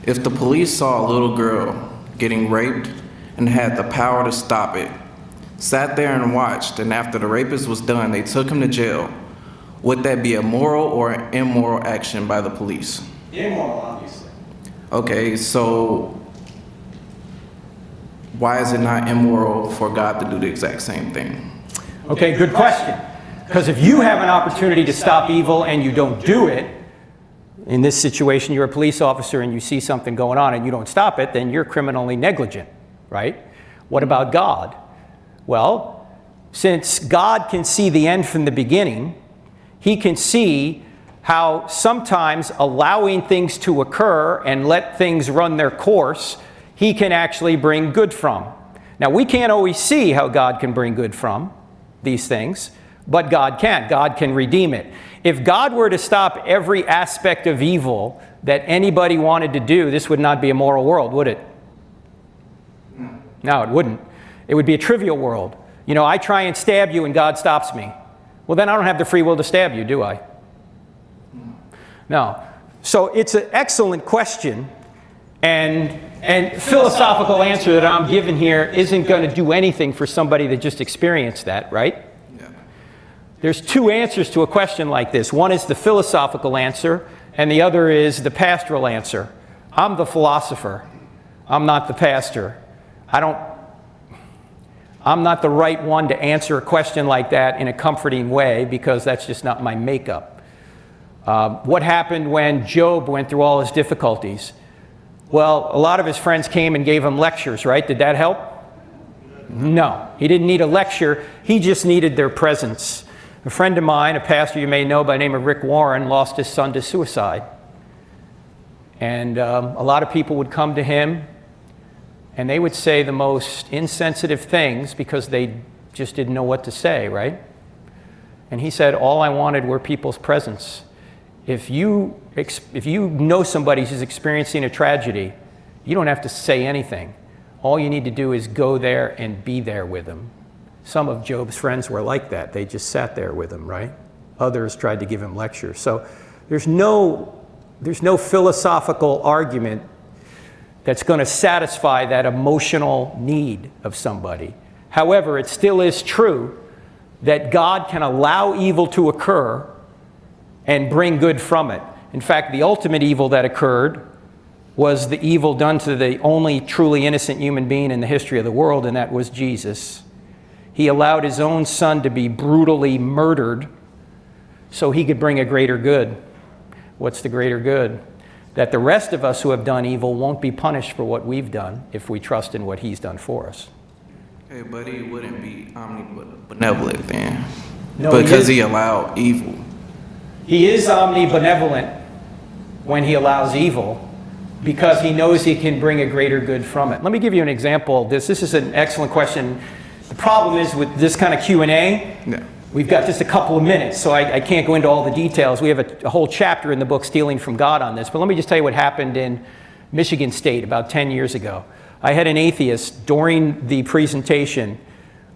If the police saw a little girl getting raped and had the power to stop it, sat there and watched, and after the rapist was done, they took him to jail, would that be a moral or an immoral action by the police? Immoral, obviously. Okay, so why is it not immoral for God to do the exact same thing? Okay, good question. Because if you have an opportunity to stop evil and you don't do it, in this situation you're a police officer and you see something going on and you don't stop it, then you're criminally negligent, right? What about God? Well, since God can see the end from the beginning, he can see how sometimes allowing things to occur and let things run their course, he can actually bring good from. Now, we can't always see how God can bring good from these things, but God can. God can redeem it. If God were to stop every aspect of evil that anybody wanted to do, this would not be a moral world, would it? No, it wouldn't. It would be a trivial world. You know, I try and stab you and God stops me. Well, then I don't have the free will to stab you, do I? No. So it's an excellent question, and philosophical answer that I'm giving here isn't going to do anything for somebody that just experienced that, right? Yeah. There's two answers to a question like this. One is the philosophical answer, and the other is the pastoral answer. I'm the philosopher. I'm not the pastor. I'm not the right one to answer a question like that in a comforting way, because that's just not my makeup. What happened when Job went through all his difficulties? Well, a lot of his friends came and gave him lectures, right? Did that help? No. He didn't need a lecture. He just needed their presence. A friend of mine, a pastor you may know by the name of Rick Warren, lost his son to suicide. And a lot of people would come to him and they would say the most insensitive things because they just didn't know what to say, right? And he said, all I wanted were people's presence. If you know somebody who's experiencing a tragedy, you don't have to say anything. All you need to do is go there and be there with them. Some of Job's friends were like that. They just sat there with him, right? Others tried to give him lectures. So there's no philosophical argument that's going to satisfy that emotional need of somebody. However, it still is true that God can allow evil to occur and bring good from it. In fact, the ultimate evil that occurred was the evil done to the only truly innocent human being in the history of the world, and that was Jesus. He allowed his own son to be brutally murdered so he could bring a greater good. What's the greater good? That the rest of us who have done evil won't be punished for what we've done if we trust in what he's done for us. Okay, but he wouldn't be omnibenevolent then, No, because he allowed evil. He is omnibenevolent when he allows evil because he knows he can bring a greater good from it. Let me give you an example of this. This is an excellent question. The problem is with this kind of Q&A, Yeah. we've got just a couple of minutes, so I can't go into all the details. We have a whole chapter in the book, Stealing from God, on this. But let me just tell you what happened in Michigan State about 10 years ago. I had an atheist during the presentation.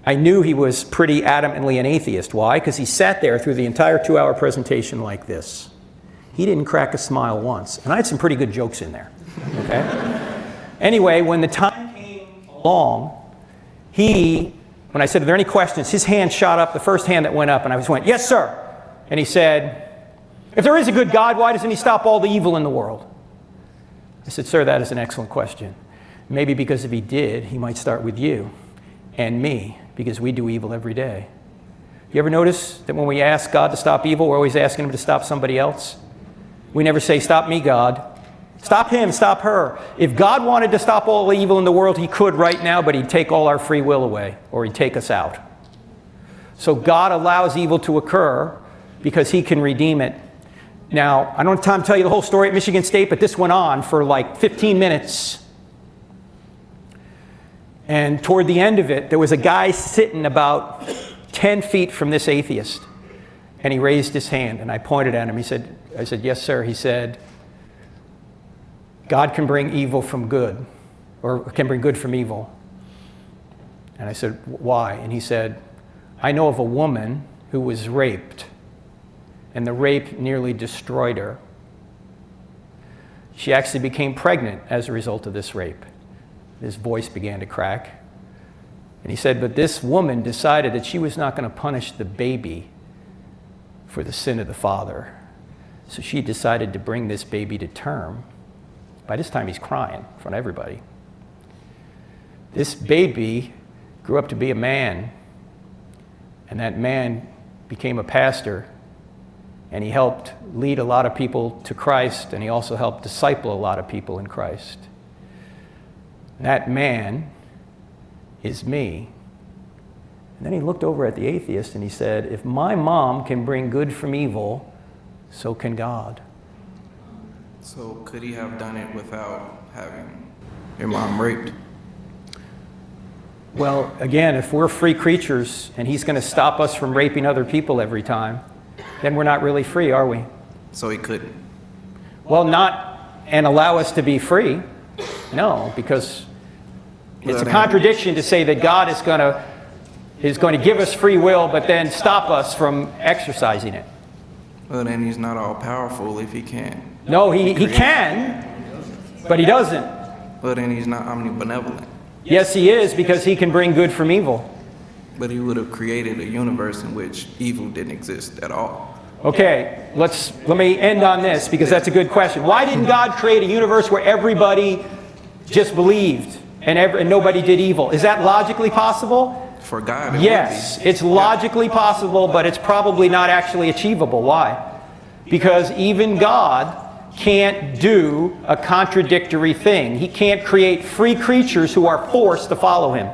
I knew he was pretty adamantly an atheist. Why? Because he sat there through the entire 2-hour presentation like this. He didn't crack a smile once. And I had some pretty good jokes in there. Okay? Anyway, when the time came along, when I said, are there any questions? His hand shot up, the first hand that went up, and I just went, yes, sir. And he said, if there is a good God, why doesn't he stop all the evil in the world? I said, sir, that is an excellent question. Maybe because if he did, he might start with you and me, because we do evil every day. You ever notice that when we ask God to stop evil, we're always asking him to stop somebody else? We never say, stop me, God. Stop him, stop her. If God wanted to stop all the evil in the world, he could right now, but he'd take all our free will away, or he'd take us out. So God allows evil to occur because he can redeem it. Now, I don't have time to tell you the whole story at Michigan State, but this went on for like 15 minutes. And toward the end of it, there was a guy sitting about 10 feet from this atheist. And he raised his hand, and I pointed at him. I said, yes, sir. He said, God can bring evil from good, or can bring good from evil. And I said, why? And he said, I know of a woman who was raped, and the rape nearly destroyed her. She actually became pregnant as a result of this rape. His voice began to crack. And he said, but this woman decided that she was not going to punish the baby for the sin of the father. So she decided to bring this baby to term. By this time, he's crying in front of everybody. This baby grew up to be a man, and that man became a pastor, and he helped lead a lot of people to Christ, and he also helped disciple a lot of people in Christ. That man is me. And then he looked over at the atheist and he said, if my mom can bring good from evil, so can God. So could he have done it without having your mom raped? Well, again, if we're free creatures and he's going to stop us from raping other people every time, then we're not really free, are we? So he couldn't? Well, not and allow us to be free. No, because it's a contradiction to say that God is going to give us free will, but then stop us from exercising it. Well, then he's not all powerful if he can. No, he can, but he doesn't. Well, then he's not omnibenevolent. Yes, he is, because he can bring good from evil. But he would have created a universe in which evil didn't exist at all. Okay, let me end on this, because that's a good question. Why didn't God create a universe where everybody just believed and nobody did evil? Is that logically possible? For God, it yes, would be. It's logically possible, but it's probably not actually achievable. Why? Because even God can't do a contradictory thing. He can't create free creatures who are forced to follow him.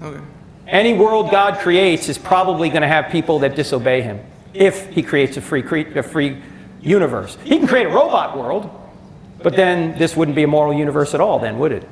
Okay. Any world God creates is probably going to have people that disobey him if he creates a free universe. He can create a robot world, but then this wouldn't be a moral universe at all then, would it?